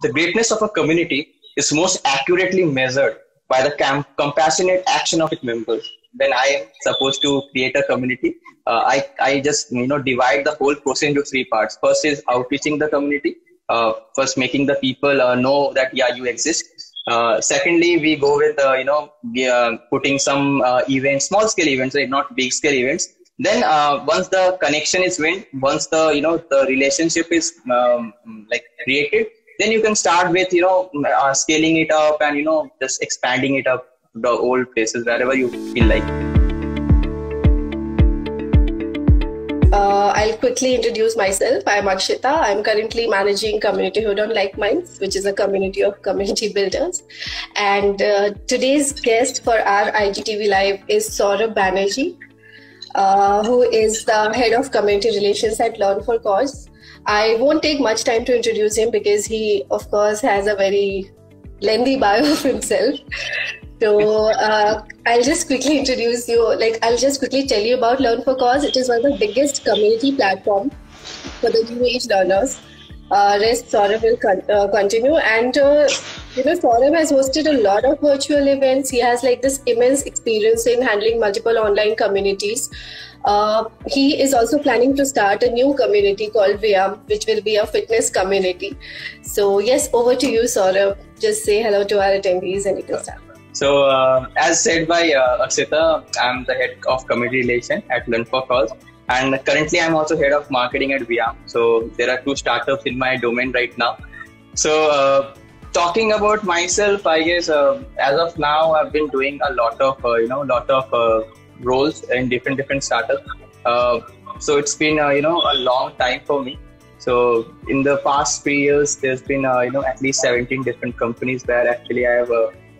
The greatness of a community is most accurately measured by the compassionate action of its members. When I am supposed to create a community, I just divide the whole process into three parts. First is outreaching the community. First, making the people know that yeah, you exist. Secondly, we go with putting some events, small scale events, right? Not big scale events. Then once the connection is made, once the relationship is like created, then you can start with scaling it up and just expanding it up to the old places wherever you feel like. I'll quickly introduce myself. I'm Akshita. I'm currently managing communityhood on LikeMinds, which is a community of community builders. And today's guest for our IGTV Live is Sourav Banerjee, who is the head of community relations at Learn for Cause. I won't take much time to introduce him because he, of course, has a very lengthy bio of himself. So I'll just quickly introduce you, I'll just quickly tell you about Learn for Cause. It is one of the biggest community platforms for the new age learners. Rest Sourav will continue. And, Sourav has hosted a lot of virtual events. He has this immense experience in handling multiple online communities. He is also planning to start a new community called Vyam, which will be a fitness community. So yes, over to you, Sourav. Just say hello to our attendees and you can start. So, as said by Akshita, I'm the head of community relation at Learn for Cause, and currently I'm also head of marketing at Vyam. So, there are 2 startups in my domain right now. So, talking about myself, I guess as of now, I've been doing a lot of roles in different startups. So, it's been a long time for me. So, in the past 3 years, there's been at least 17 different companies where actually I have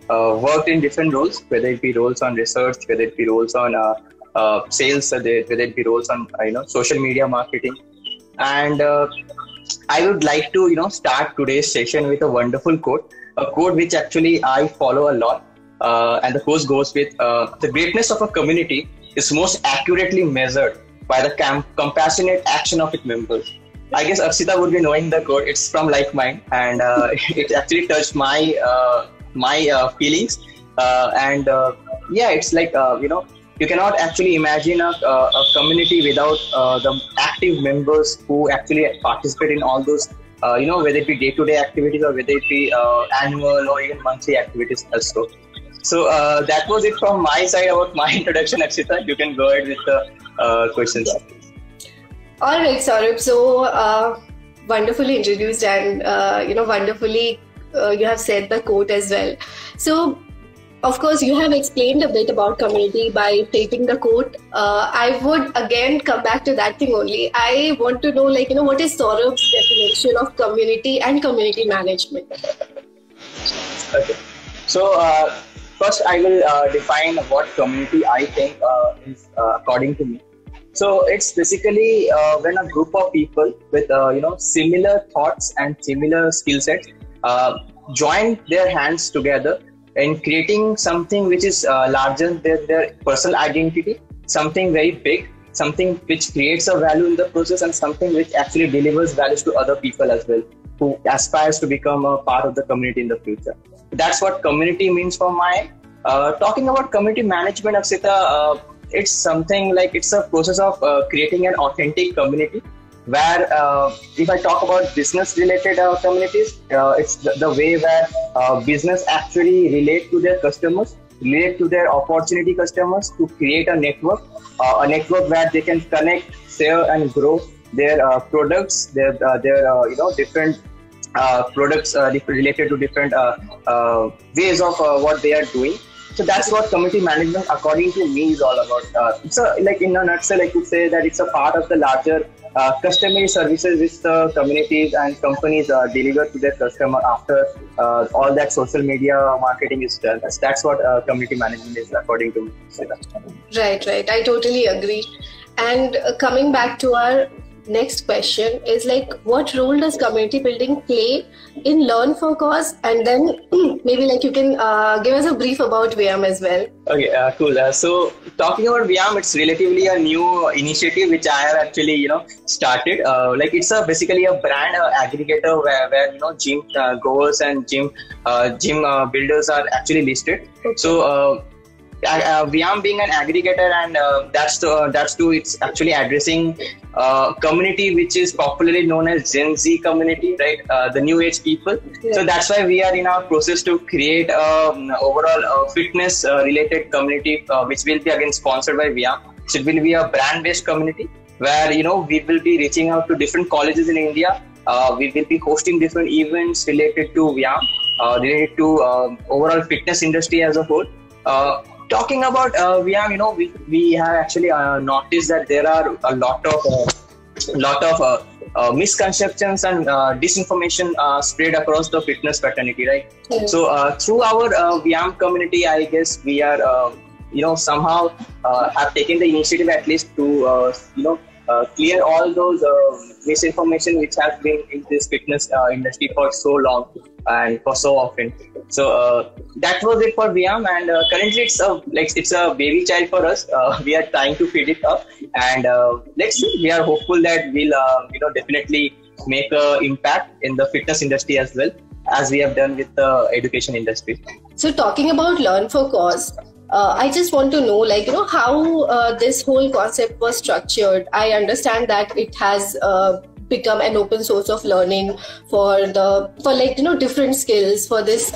worked in different roles, whether it be roles on research, whether it be roles on sales, whether it be roles on social media marketing. And I would like to start today's session with a wonderful quote, a quote which actually I follow a lot. And the quote goes with the greatness of a community is most accurately measured by the compassionate action of its members. I guess Akshita would be knowing the quote. It's from LikeMinds, and it actually touched my feelings, yeah, it's you cannot actually imagine a community without the active members who actually participate in all those whether it be day-to-day activities or whether it be annual or even monthly activities also. So that was it from my side about my introduction. Akshita, you can go ahead with the questions. All right, Sourav. So wonderfully introduced and wonderfully you have said the quote as well. So, of course, you have explained a bit about community by stating the quote. I would again come back to that thing only. I want to know, what is Sourav's definition of community and community management? Okay. So, first I will define what community I think is according to me. So it's basically when a group of people with similar thoughts and similar skill sets join their hands together in creating something which is larger than their personal identity, something very big, something which creates a value in the process, and something which actually delivers values to other people as well, who aspires to become a part of the community in the future. That's what community means for my. Talking about community management, Akshita, it's something it's a process of creating an authentic community where if I talk about business related communities, it's the way where business actually relate to their customers, relate to their opportunity customers to create a network where they can connect, share and grow their products, their different products related to different ways of what they are doing. So that's what community management, according to me, is all about. It's in a nutshell, I could say that it's a part of the larger customer services which the communities and companies deliver to their customer after all that social media marketing is done. That's what community management is, according to me. Right. I totally agree. And coming back to our next question is like, what role does community building play in Learn for Cause? And then maybe like you can give us a brief about VIAM as well. Okay, cool. So talking about VIAM, it's relatively a new initiative which I have actually started. Like it's basically a brand aggregator where gym goers and gym builders are actually listed. Okay. So VIAM being an aggregator, and that's to it's actually addressing community which is popularly known as Gen Z community, right? The new age people. Yeah. So that's why we are in our process to create overall fitness related community, which will be again sponsored by VIAM. So it will be a brand based community where we will be reaching out to different colleges in India. We will be hosting different events related to VIAM, related to overall fitness industry as a whole. Talking about VIAM, we have actually noticed that there are a lot of misconceptions and disinformation spread across the fitness fraternity, right? Yeah. So through our VIAM community, I guess we are somehow have taken the initiative at least to clear all those misinformation which has been in this fitness industry for so long and for so often. So that was it for VIAM, and currently it's a baby child for us. We are trying to feed it up, and let's see. We are hopeful that we'll definitely make an impact in the fitness industry as well as we have done with the education industry. So talking about Learn for Cause, I just want to know, how this whole concept was structured. I understand that it has become an open source of learning for different skills for this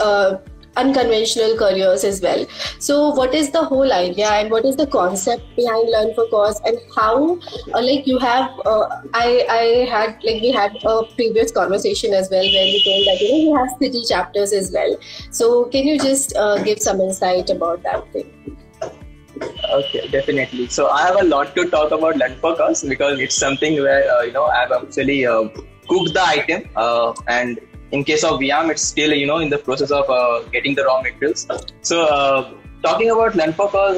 unconventional careers as well. So what is the whole idea and what is the concept behind Learn for Cause, and how we had a previous conversation as well where you told that you have city chapters as well. So can you just give some insight about that thing? Okay, definitely. So I have a lot to talk about Learn for Cause because it's something where I've actually cooked the item, and in case of VIAM, it's still in the process of getting the raw materials. So talking about Learn for Cause,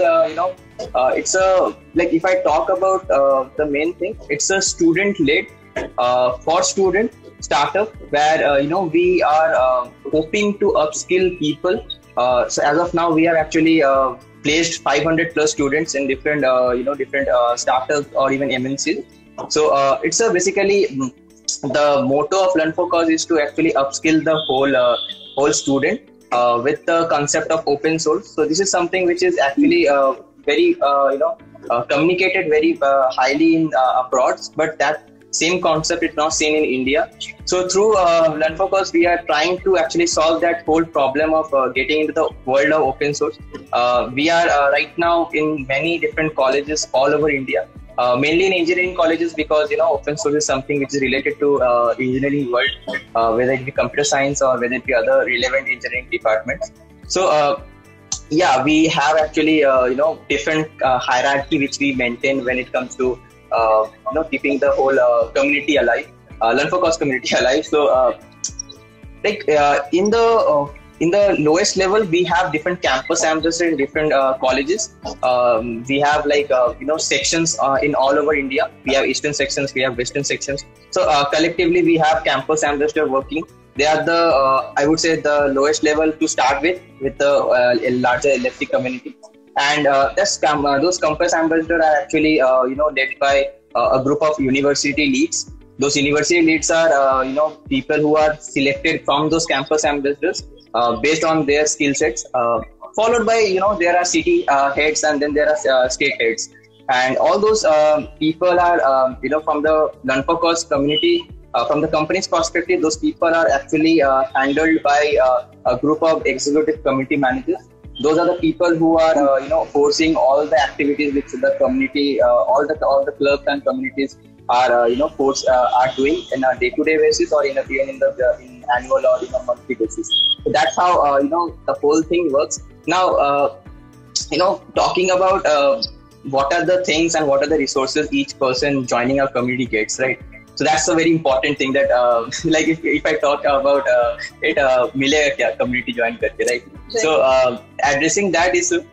it's if I talk about the main thing, it's a student-led for student startup where we are hoping to upskill people. So as of now, we have actually placed 500 plus students in different startups or even MNCs. So it's basically the motto of Learn for Cause is to actually upskill the whole student with the concept of open source. So this is something which is actually very communicated very highly in abroad, but that same concept is not seen in India. So through Learn for Cause, we are trying to actually solve that whole problem of getting into the world of open source. We are right now in many different colleges all over India, mainly in engineering colleges, because open source is something which is related to engineering world, whether it be computer science or whether it be other relevant engineering departments. So we have actually different hierarchy which we maintain when it comes to keeping the whole community alive, Learn for Cause community alive. So in the lowest level, we have different campus ambassadors in different colleges. We have sections in all over India. We have eastern sections, we have western sections. So collectively, we have campus ambassadors working. They are I would say the lowest level to start with the larger LFC community. And those campus ambassadors are actually led by a group of university leads. Those university leads are people who are selected from those campus ambassadors based on their skill sets, followed by there are city heads, and then there are state heads, and all those people are from the Learn for Cause community. From the company's perspective, those people are actually handled by a group of executive community managers. Those are the people who are forcing all the activities which the community, all the clubs and communities are are doing in a day-to-day basis or in annual or in a monthly basis. So that's how the whole thing works. Now talking about what are the things and what are the resources each person joining our community gets, right? So that's a very important thing that if I talk about मिलेगा क्या community join करके, right? So addressing that issue,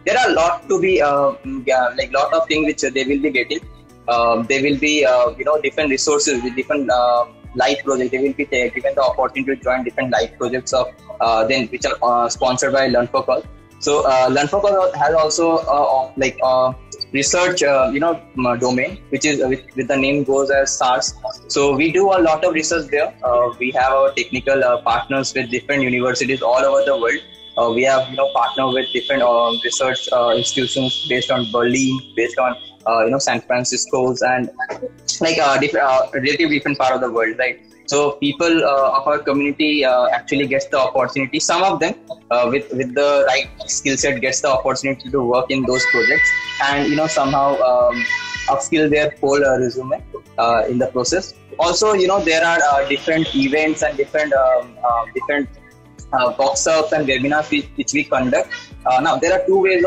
there are a lot to be lot of things which they will be getting. There will be different resources with different live projects. They will be given the opportunity to join different live projects of then which are sponsored by Learn for Cause. So Learn for Cause has also research domain, which is with the name goes as SARS. So we do a lot of research there. We have our technical partners with different universities all over the world. We have partner with different research institutions based on Berlin, based on San Francisco's, and relatively different part of the world, right? So people of our community actually gets the opportunity. Some of them with the right skill set gets the opportunity to work in those projects, and somehow upskill their whole resume in the process. Also, there are different events and different workshops and webinars which we conduct. Now, there are two ways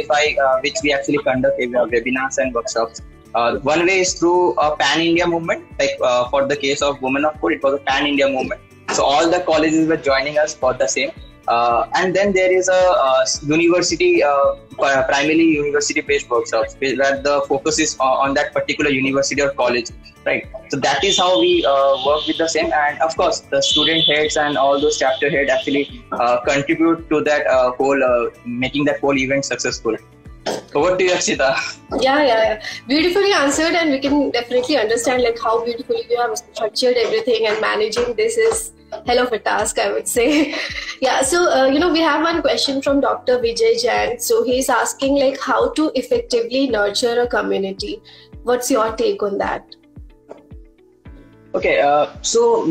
by which we actually conduct webinars and workshops. One way is through a pan-India movement, for the case of Women of Code, it was a pan-India movement. So all the colleges were joining us for the same. And then there is a university, primarily university-based workshops, where the focus is on that particular university or college, right? So that is how we work with the same. And of course, the student heads and all those chapter heads actually contribute to that making that whole event successful. Over to you, Akshita. Yeah. Beautifully answered, and we can definitely understand how beautifully you have structured everything, and managing this is hell of a task, I would say. Yeah, so we have one question from Dr. Vijay Jain. So he's asking how to effectively nurture a community. What's your take on that? Okay, so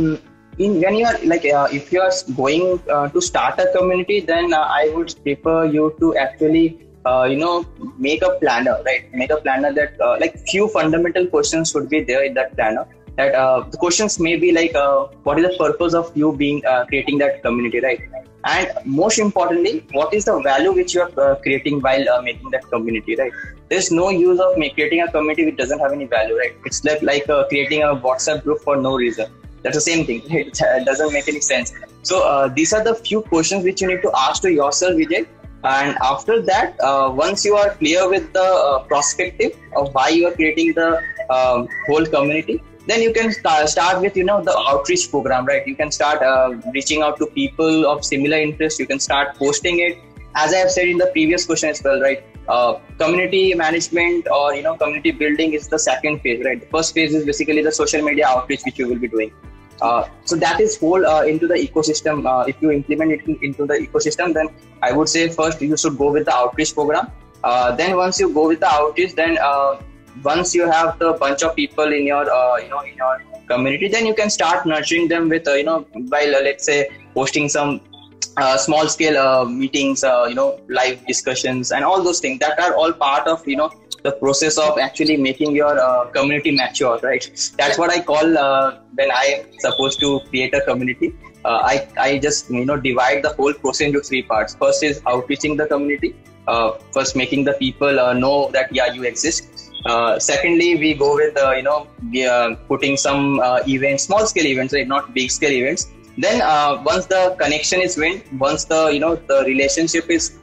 when you are if you are going to start a community, then I would prefer you to actually make a planner, right? Make a planner that few fundamental questions should be there in that planner. That the questions may be what is the purpose of you being creating that community, right? And most importantly, what is the value which you are creating while making that community, right? There's no use of creating a community which doesn't have any value, right? It's like creating a WhatsApp group for no reason. That's the same thing. Right? It doesn't make any sense. So these are the few questions which you need to ask to yourself, Vijay. And after that, once you are clear with the perspective of why you are creating the whole community, then you can start with the outreach program, right? You can start reaching out to people of similar interest. You can start posting it. As I have said in the previous question as well, right? Community management or community building is the second phase, right? The first phase is basically the social media outreach which you will be doing. So that is whole into the ecosystem. If you implement it into the ecosystem, then I would say first you should go with the outreach program. Then once you go with the outreach, then once you have the bunch of people in your in your community, then you can start nurturing them with by let's say hosting some small scale meetings, live discussions and all those things that are all part of the process of actually making your community mature, right? That's what I call when I am supposed to create a community. I just divide the whole process into three parts. First is outreaching the community. First, making the people know that you exist. Secondly, we go with putting some events, small scale events, right? Not big scale events. Then once the connection is built, once the the relationship is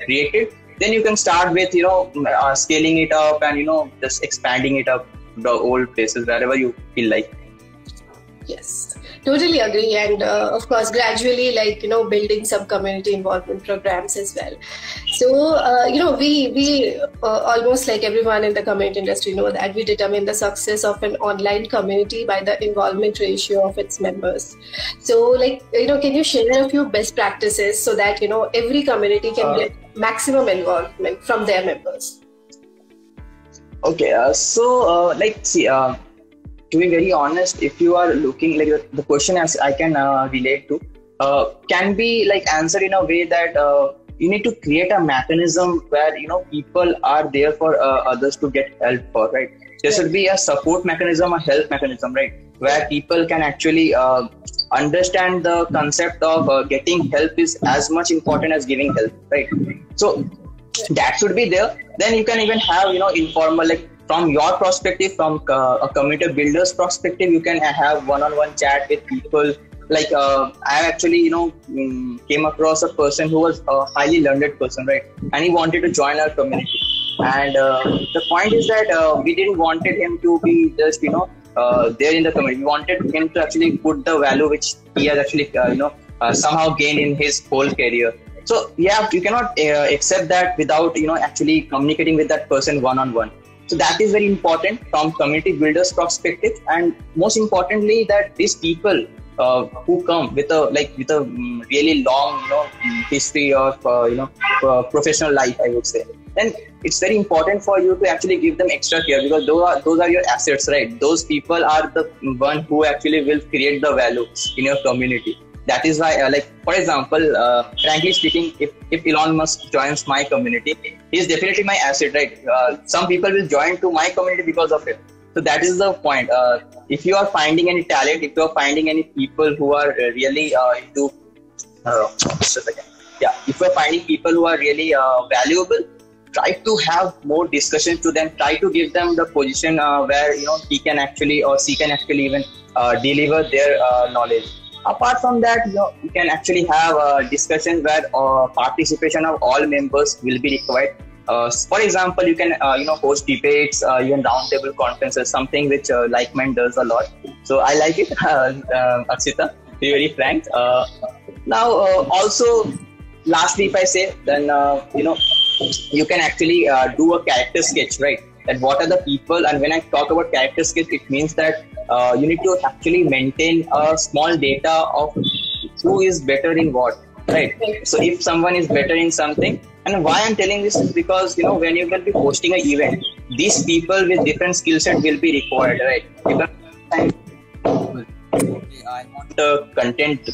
created, then you can start with scaling it up and just expanding it up the old places wherever you feel like. Yes, totally agree. And of course, gradually, building some community involvement programs as well. So, we almost like everyone in the community industry know that we determine the success of an online community by the involvement ratio of its members. So, can you share a few best practices so that, every community can get maximum involvement from their members? Okay, to be very honest, if you are looking the question as I can relate to, can be answered in a way that you need to create a mechanism where people are there for others to get help for, right? There should be a support mechanism, a help mechanism, right? Where people can actually understand the concept of getting help is as much important as giving help, right? So that should be there. Then you can even have informal from your perspective, from a community builder's perspective, you can have one-on-one chat with people. I actually, came across a person who was a highly learned person, right? And he wanted to join our community. And the point is that we didn't wanted him to be just there in the community. We wanted him to actually put the value which he has actually somehow gained in his whole career. So yeah, you cannot accept that without actually communicating with that person one on one. So that is very important from community builders perspective. And most importantly, that these people who come with a really long history of professional life, I would say, then it's very important for you to actually give them extra care, because those are your assets, right? Those people are the one who actually will create the value in your community. That is why, for example, frankly speaking, if Elon Musk joins my community, he is definitely my asset, right? Some people will join to my community because of it. So that is the point. If you are finding any talent, if you are finding any people who are really into, just a second. Yeah, if you are finding people who are really valuable, try to have more discussions to them. Try to give them the position where he can actually or she can actually even deliver their knowledge. Apart from that, you can actually have a discussion where participation of all members will be required. For example, you can host debates, even roundtable conferences, something which LikeMinds does a lot. So I like it, Akshita, to be very frank. Now, also, lastly, if I say, then you can actually do a character sketch, right? That what are the people, and when I talk about character sketch, it means that you need to actually maintain a small data of who is better in what, right? So if someone is better in something, and why I'm telling this is because when you will be hosting an event, these people with different skill set will be required, right? Because I want a content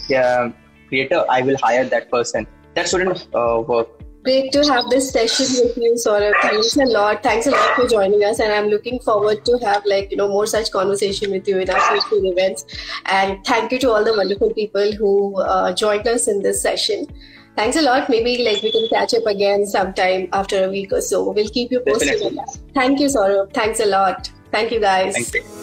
creator, I will hire that person. That shouldn't work. Great to have this session with you, Sourav. Thanks a lot. Thanks a lot for joining us, and I'm looking forward to have more such conversation with you in our future events. And thank you to all the wonderful people who joined us in this session. Thanks a lot. Maybe we can catch up again sometime after a week or so. We'll keep you posted on that. Thank you, Sourav. Thanks a lot. Thank you, guys. Thank you.